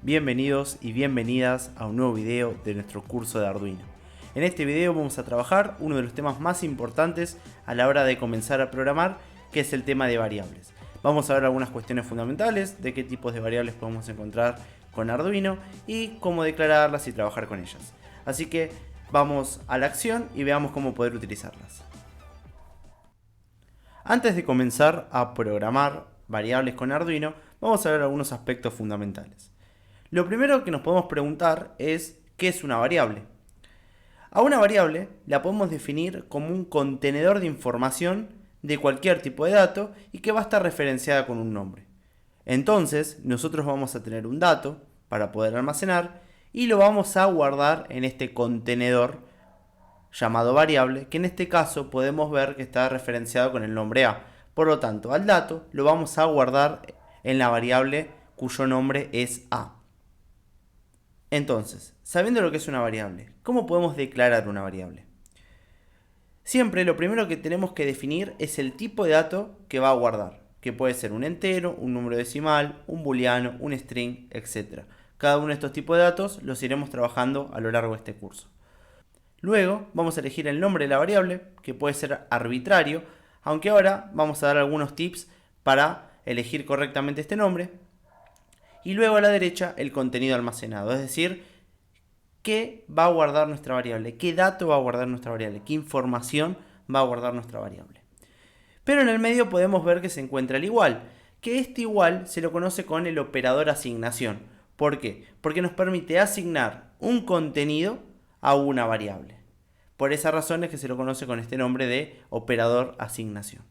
Bienvenidos y bienvenidas a un nuevo video de nuestro curso de Arduino. En este video vamos a trabajar uno de los temas más importantes a la hora de comenzar a programar, que es el tema de variables. Vamos a ver algunas cuestiones fundamentales de qué tipos de variables podemos encontrar con Arduino y cómo declararlas y trabajar con ellas. Así que vamos a la acción y veamos cómo poder utilizarlas. Antes de comenzar a programar variables con Arduino, vamos a ver algunos aspectos fundamentales. Lo primero que nos podemos preguntar es ¿qué es una variable? A una variable la podemos definir como un contenedor de información de cualquier tipo de dato y que va a estar referenciada con un nombre. Entonces nosotros vamos a tener un dato para poder almacenar y lo vamos a guardar en este contenedor llamado variable, que en este caso podemos ver que está referenciado con el nombre A. Por lo tanto, al dato lo vamos a guardar en la variable cuyo nombre es A. Entonces, sabiendo lo que es una variable, ¿cómo podemos declarar una variable? Siempre lo primero que tenemos que definir es el tipo de dato que va a guardar, que puede ser un entero, un número decimal, un booleano, un string, etc. Cada uno de estos tipos de datos los iremos trabajando a lo largo de este curso. Luego vamos a elegir el nombre de la variable, que puede ser arbitrario, aunque ahora vamos a dar algunos tips para elegir correctamente este nombre. Y luego a la derecha el contenido almacenado, es decir, qué va a guardar nuestra variable, qué dato va a guardar nuestra variable, qué información va a guardar nuestra variable. Pero en el medio podemos ver que se encuentra el igual, que este igual se lo conoce con el operador asignación. ¿Por qué? Porque nos permite asignar un contenido a una variable. Por esa razón es que se lo conoce con este nombre de operador asignación.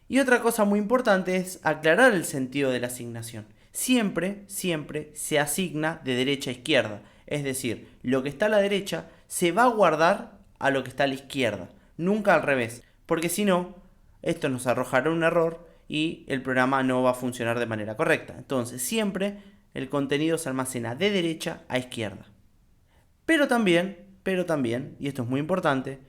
Y otra cosa muy importante es aclarar el sentido de la asignación. Siempre se asigna de derecha a izquierda. Es decir, lo que está a la derecha se va a guardar a lo que está a la izquierda. Nunca al revés. Porque si no, esto nos arrojará un error y el programa no va a funcionar de manera correcta. Entonces, siempre el contenido se almacena de derecha a izquierda. Pero también, y esto es muy importante,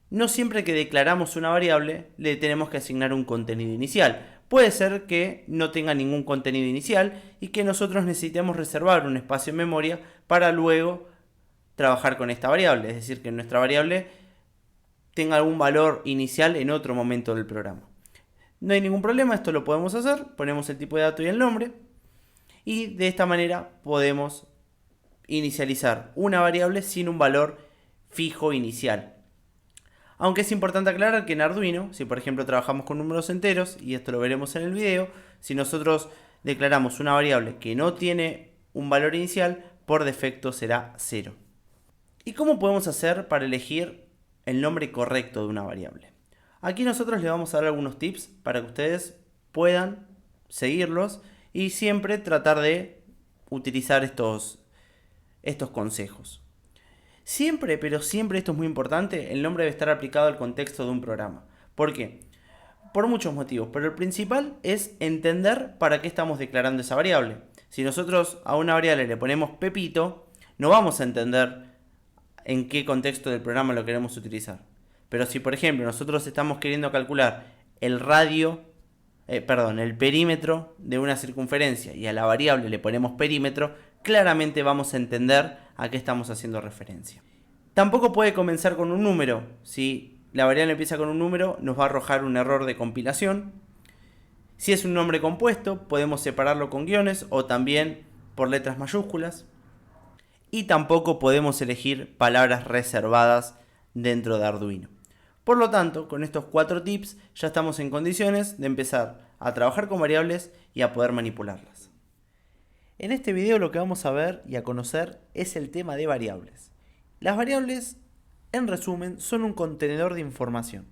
no siempre que declaramos una variable le tenemos que asignar un contenido inicial. Puede ser que no tenga ningún contenido inicial y que nosotros necesitemos reservar un espacio en memoria para luego trabajar con esta variable. Es decir, que nuestra variable tenga algún valor inicial en otro momento del programa. No hay ningún problema, esto lo podemos hacer. Ponemos el tipo de dato y el nombre. Y de esta manera podemos inicializar una variable sin un valor fijo inicial. Aunque es importante aclarar que en Arduino, si por ejemplo trabajamos con números enteros, y esto lo veremos en el video, si nosotros declaramos una variable que no tiene un valor inicial, por defecto será 0. ¿Y cómo podemos hacer para elegir el nombre correcto de una variable? Aquí nosotros les vamos a dar algunos tips para que ustedes puedan seguirlos y siempre tratar de utilizar estos consejos. Siempre, pero siempre, esto es muy importante, el nombre debe estar aplicado al contexto de un programa. ¿Por qué? Por muchos motivos, pero el principal es entender para qué estamos declarando esa variable. Si nosotros a una variable le ponemos Pepito, no vamos a entender en qué contexto del programa lo queremos utilizar. Pero si por ejemplo nosotros estamos queriendo calcular el perímetro de una circunferencia y a la variable le ponemos perímetro, claramente vamos a entender a qué estamos haciendo referencia. Tampoco puede comenzar con un número. Si la variable empieza con un número, nos va a arrojar un error de compilación. Si es un nombre compuesto, podemos separarlo con guiones o también por letras mayúsculas. Y tampoco podemos elegir palabras reservadas dentro de Arduino. Por lo tanto, con estos 4 tips ya estamos en condiciones de empezar a trabajar con variables y a poder manipularlas. En este video lo que vamos a ver y a conocer es el tema de variables. Las variables, en resumen, son un contenedor de información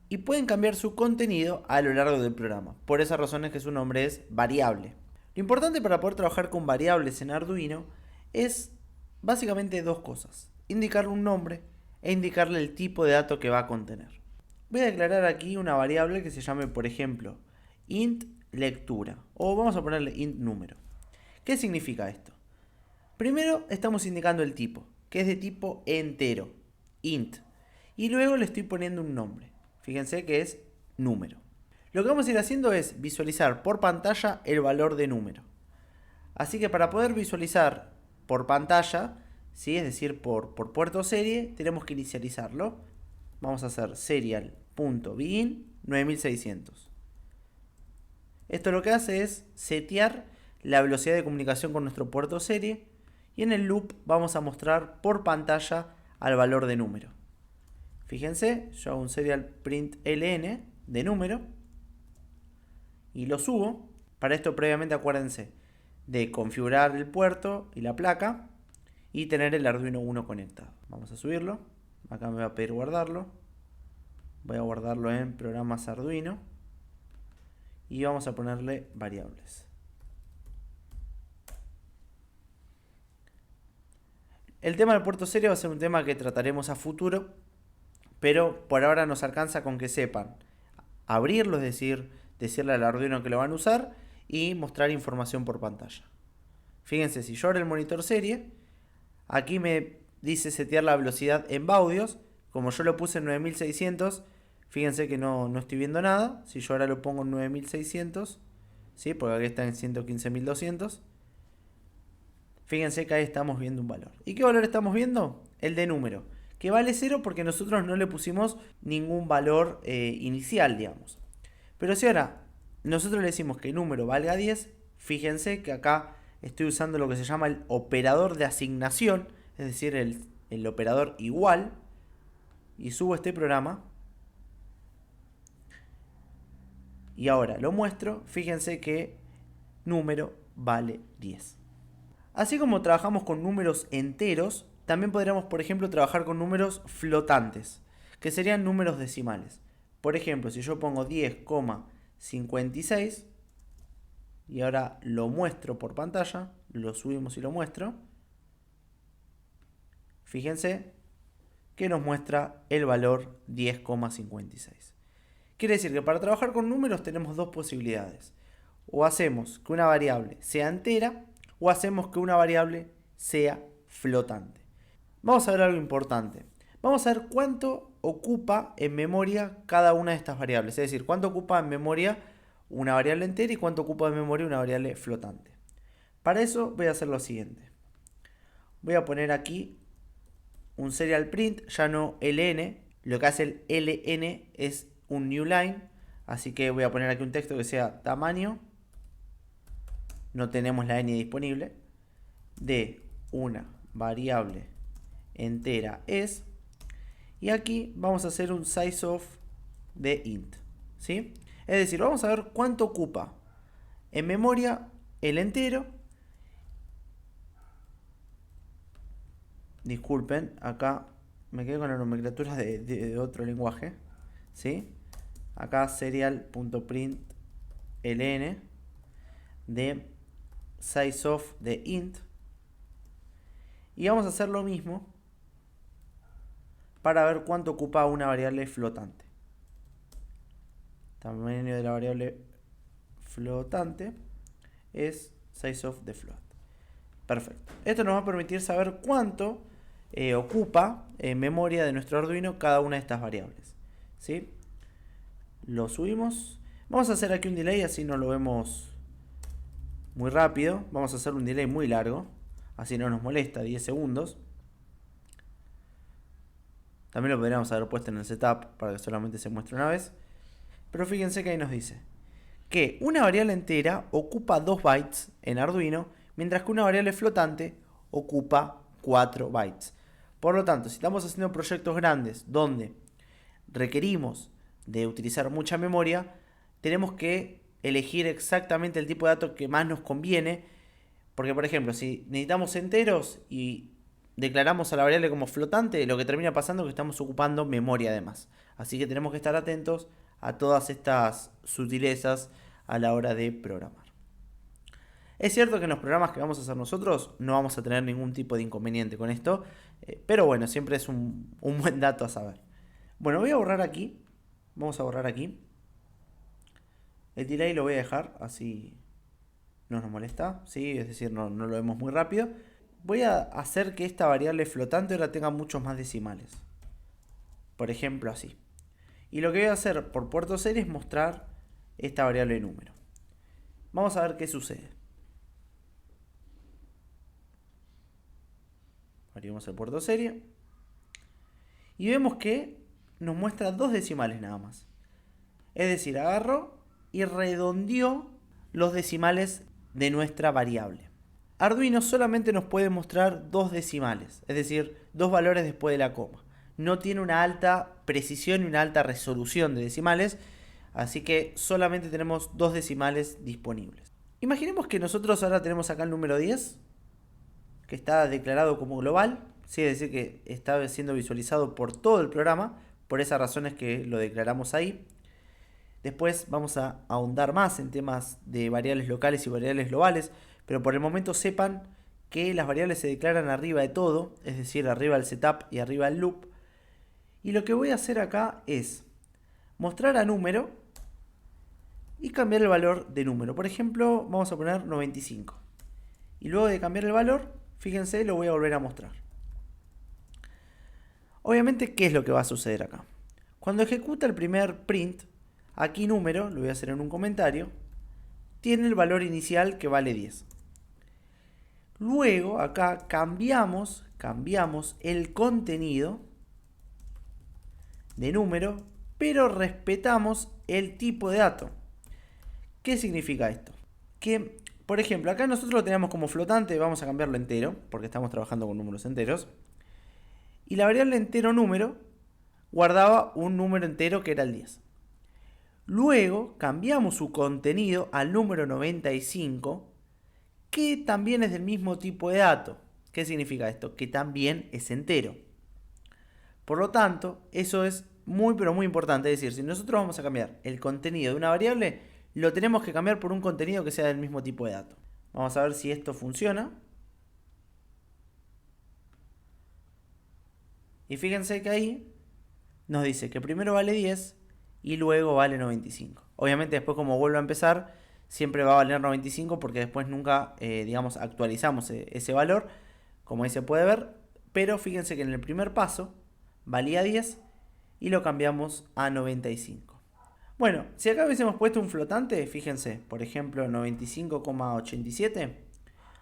y pueden cambiar su contenido a lo largo del programa. Por esa razón es que su nombre es variable. Lo importante para poder trabajar con variables en Arduino es básicamente dos cosas: indicarle un nombre e indicarle el tipo de dato que va a contener. Voy a declarar aquí una variable que se llame, por ejemplo, int lectura, o vamos a ponerle int número. ¿Qué significa esto? Primero estamos indicando el tipo, que es de tipo entero, int, y luego le estoy poniendo un nombre. Fíjense que es número. Lo que vamos a ir haciendo es visualizar por pantalla el valor de número. Así que para poder visualizar por pantalla, ¿sí? Es decir, por puerto serie, tenemos que inicializarlo. Vamos a hacer serial.begin 9600. Esto lo que hace es setear la velocidad de comunicación con nuestro puerto serie y en el loop vamos a mostrar por pantalla al valor de número. Fíjense, yo hago un serial print ln de número y lo subo. Para esto previamente acuérdense de configurar el puerto y la placa y tener el Arduino Uno conectado. Vamos a subirlo. Acá me va a pedir guardarlo. Voy a guardarlo en programas Arduino y vamos a ponerle variables. El tema del puerto serie va a ser un tema que trataremos a futuro, pero por ahora nos alcanza con que sepan abrirlo, es decir, decirle al Arduino que lo van a usar y mostrar información por pantalla. Fíjense, si yo abro el monitor serie, aquí me dice setear la velocidad en baudios. Como yo lo puse en 9600, fíjense que no estoy viendo nada. Si yo ahora lo pongo en 9600, ¿sí? Porque aquí está en 115200. Fíjense que ahí estamos viendo un valor. ¿Y qué valor estamos viendo? El de número, que vale 0 porque nosotros no le pusimos ningún valor inicial, digamos. Pero si ahora nosotros le decimos que el número valga 10, fíjense que acá estoy usando lo que se llama el operador de asignación, es decir, el operador igual, y subo este programa. Y ahora lo muestro, fíjense que número vale 10. Así como trabajamos con números enteros, también podríamos, por ejemplo, trabajar con números flotantes, que serían números decimales. Por ejemplo, si yo pongo 10,56 y ahora lo muestro por pantalla, lo subimos y lo muestro, fíjense que nos muestra el valor 10,56. Quiere decir que para trabajar con números tenemos dos posibilidades. O hacemos que una variable sea entera o hacemos que una variable sea flotante. Vamos a ver algo importante. Vamos a ver cuánto ocupa en memoria cada una de estas variables. Es decir, cuánto ocupa en memoria una variable entera y cuánto ocupa en memoria una variable flotante. Para eso voy a hacer lo siguiente. Voy a poner aquí un serial print, ya no ln. Lo que hace el ln es un new line. Así que voy a poner aquí un texto que sea tamaño. No tenemos la n disponible. De una variable entera es. Y aquí vamos a hacer un sizeOf de int. ¿Sí? Es decir, vamos a ver cuánto ocupa en memoria el entero. Disculpen, acá me quedé con la nomenclatura de otro lenguaje. ¿Sí? Acá serial.println de sizeOf de int. Y vamos a hacer lo mismo para ver cuánto ocupa una variable flotante. Tamaño de la variable flotante es sizeOf de float. Perfecto. Esto nos va a permitir saber cuánto ocupa en memoria de nuestro Arduino cada una de estas variables. ¿Sí? Lo subimos. Vamos a hacer aquí un delay, así no lo vemos muy rápido. Vamos a hacer un delay muy largo, así no nos molesta, 10 segundos. También lo podríamos haber puesto en el setup para que solamente se muestre una vez. Pero fíjense que ahí nos dice que una variable entera ocupa 2 bytes en Arduino, mientras que una variable flotante ocupa 4 bytes. Por lo tanto, si estamos haciendo proyectos grandes donde requerimos de utilizar mucha memoria, tenemos que elegir exactamente el tipo de datos que más nos conviene. Porque, por ejemplo, si necesitamos enteros y declaramos a la variable como flotante, lo que termina pasando es que estamos ocupando memoria además. Así que tenemos que estar atentos a todas estas sutilezas a la hora de programar. Es cierto que en los programas que vamos a hacer nosotros no vamos a tener ningún tipo de inconveniente con esto, pero bueno, siempre es un buen dato a saber. Bueno, voy a borrar aquí. Vamos a borrar aquí. El delay lo voy a dejar, así no nos molesta, ¿sí? Es decir, no lo vemos muy rápido. Voy a hacer que esta variable flotante ahora tenga muchos más decimales. Por ejemplo, así. Y lo que voy a hacer por puerto serie es mostrar esta variable de número. Vamos a ver qué sucede. Abrimos el puerto serie. Y vemos que nos muestra 2 decimales nada más. Es decir, agarró y redondeó los decimales de nuestra variable. Arduino solamente nos puede mostrar 2 decimales, es decir, 2 valores después de la coma. No tiene una alta precisión y una alta resolución de decimales, así que solamente tenemos 2 decimales disponibles. Imaginemos que nosotros ahora tenemos acá el número 10, que está declarado como global, ¿sí? Es decir, que está siendo visualizado por todo el programa, por esas razones que lo declaramos ahí. Después vamos a ahondar más en temas de variables locales y variables globales, pero por el momento sepan que las variables se declaran arriba de todo, es decir, arriba del setup y arriba del loop. Y lo que voy a hacer acá es mostrar a número y cambiar el valor de número. Por ejemplo, vamos a poner 95. Y luego de cambiar el valor, fíjense, lo voy a volver a mostrar. Obviamente, ¿qué es lo que va a suceder acá? Cuando ejecuta el primer print, aquí número, lo voy a hacer en un comentario, tiene el valor inicial que vale 10. Luego acá cambiamos el contenido de número, pero respetamos el tipo de dato. ¿Qué significa esto? Que, por ejemplo, acá nosotros lo teníamos como flotante, vamos a cambiarlo entero, porque estamos trabajando con números enteros. Y la variable entero número guardaba un número entero que era el 10. Luego cambiamos su contenido al número 95, que también es del mismo tipo de dato. ¿Qué significa esto? Que también es entero. Por lo tanto, eso es muy pero muy importante. Es decir, si nosotros vamos a cambiar el contenido de una variable, lo tenemos que cambiar por un contenido que sea del mismo tipo de dato. Vamos a ver si esto funciona. Y fíjense que ahí nos dice que primero vale 10 y luego vale 95. Obviamente después, como vuelvo a empezar, siempre va a valer 95 porque después nunca, digamos, actualizamos ese valor, como ahí se puede ver. Pero fíjense que en el primer paso valía 10 y lo cambiamos a 95. Bueno, si acá hubiésemos puesto un flotante, fíjense, por ejemplo 95,87,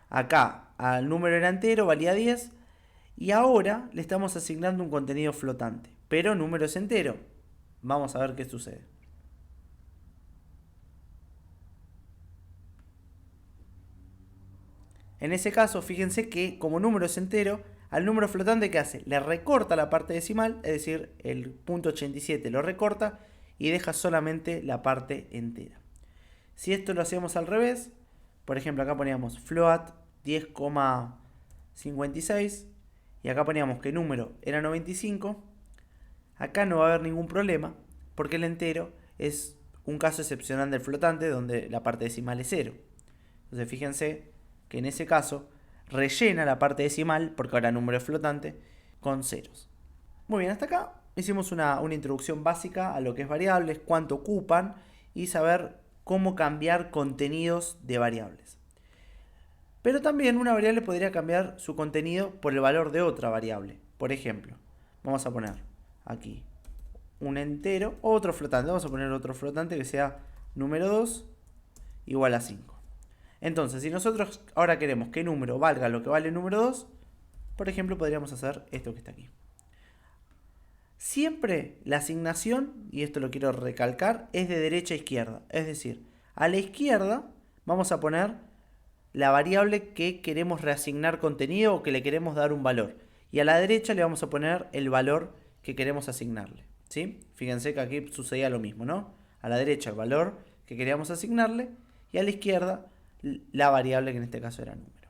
acá al número era entero, valía 10, y ahora le estamos asignando un contenido flotante, pero número es entero. Vamos a ver qué sucede. En ese caso, fíjense que como número es entero, al número flotante, ¿qué hace? Le recorta la parte decimal, es decir, el punto 87 lo recorta y deja solamente la parte entera. Si esto lo hacíamos al revés, por ejemplo, acá poníamos float 10,56 y acá poníamos que el número era 95, acá no va a haber ningún problema porque el entero es un caso excepcional del flotante donde la parte decimal es 0. Entonces fíjense que en ese caso rellena la parte decimal, porque ahora el número es flotante, con ceros. Muy bien, hasta acá hicimos una introducción básica a lo que es variables, cuánto ocupan y saber cómo cambiar contenidos de variables. Pero también una variable podría cambiar su contenido por el valor de otra variable. Por ejemplo, vamos a poner aquí un entero, otro flotante. Vamos a poner otro flotante que sea número 2 igual a 5. Entonces, si nosotros ahora queremos que número valga lo que vale el número 2, por ejemplo, podríamos hacer esto que está aquí. Siempre la asignación, y esto lo quiero recalcar, es de derecha a izquierda. Es decir, a la izquierda vamos a poner la variable que queremos reasignar contenido o que le queremos dar un valor. Y a la derecha le vamos a poner el valor que queremos asignarle. ¿Sí? Fíjense que aquí sucedía lo mismo, ¿no? A la derecha el valor que queríamos asignarle y a la izquierda la variable que en este caso era número.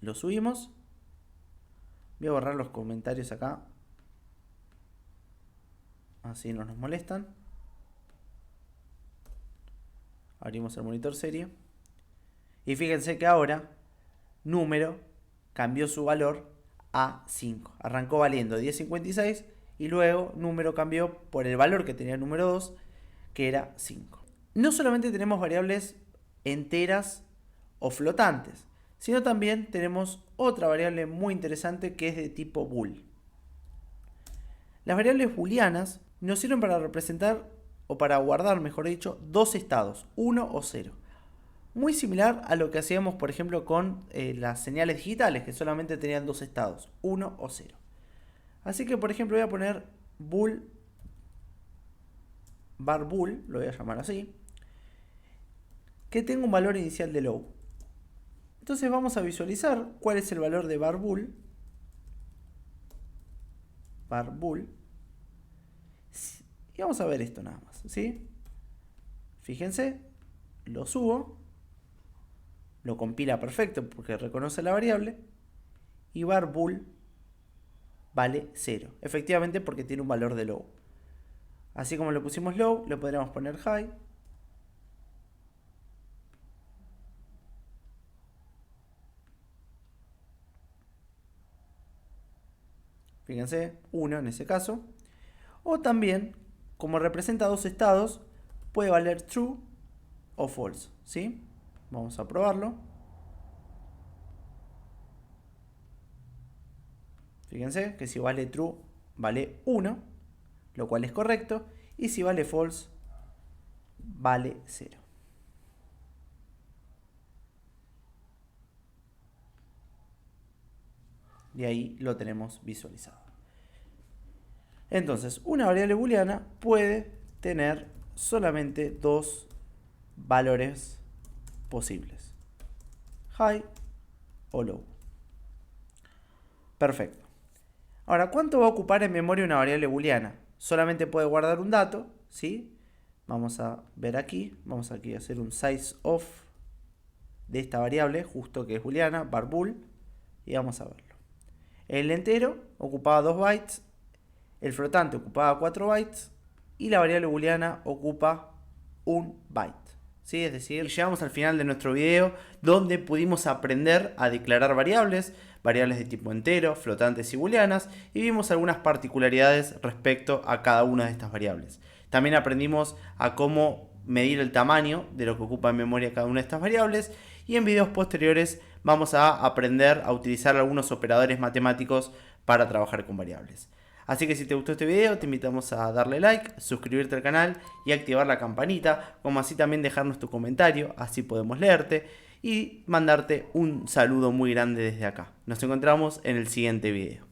Lo subimos. Voy a borrar los comentarios acá. Así no nos molestan. Abrimos el monitor serie. Y fíjense que ahora número cambió su valor a 5. Arrancó valiendo 10,56 y luego número cambió por el valor que tenía el número 2, que era 5. No solamente tenemos variables enteras o flotantes, sino también tenemos otra variable muy interesante que es de tipo bool. Las variables booleanas nos sirven para representar o para guardar, mejor dicho, dos estados, 1 o 0. Muy similar a lo que hacíamos, por ejemplo, con las señales digitales, que solamente tenían dos estados, 1 o 0. Así que, por ejemplo, voy a poner bool, var bool, lo voy a llamar así, que tenga un valor inicial de low. Entonces vamos a visualizar cuál es el valor de var bool. Var bool. Y vamos a ver esto nada más, ¿sí? Fíjense, lo subo, lo compila perfecto porque reconoce la variable, y var bool vale 0, efectivamente porque tiene un valor de low. Así como le pusimos low, le podríamos poner high. Fíjense, 1 en ese caso. O también, como representa dos estados, puede valer true o false, ¿sí? Vamos a probarlo. Fíjense que si vale true, vale 1, lo cual es correcto. Y si vale false, vale 0. Y ahí lo tenemos visualizado. Entonces, una variable booleana puede tener solamente dos valores posibles: high o low. Perfecto. Ahora, ¿cuánto va a ocupar en memoria una variable booleana? Solamente puede guardar un dato, ¿sí? Vamos a ver aquí, vamos aquí a hacer un size of de esta variable, justo que es booleana, var bool, y vamos a verlo. El entero ocupaba 2 bytes, el flotante ocupaba 4 bytes y la variable booleana ocupa 1 byte. ¿Sí? Es decir, llegamos al final de nuestro video donde pudimos aprender a declarar variables de tipo entero, flotantes y booleanas, y vimos algunas particularidades respecto a cada una de estas variables. También aprendimos a cómo medir el tamaño de lo que ocupa en memoria cada una de estas variables, y en videos posteriores vamos a aprender a utilizar algunos operadores matemáticos para trabajar con variables. Así que si te gustó este video, te invitamos a darle like, suscribirte al canal y activar la campanita, como así también dejarnos tu comentario, así podemos leerte y mandarte un saludo muy grande desde acá. Nos encontramos en el siguiente video.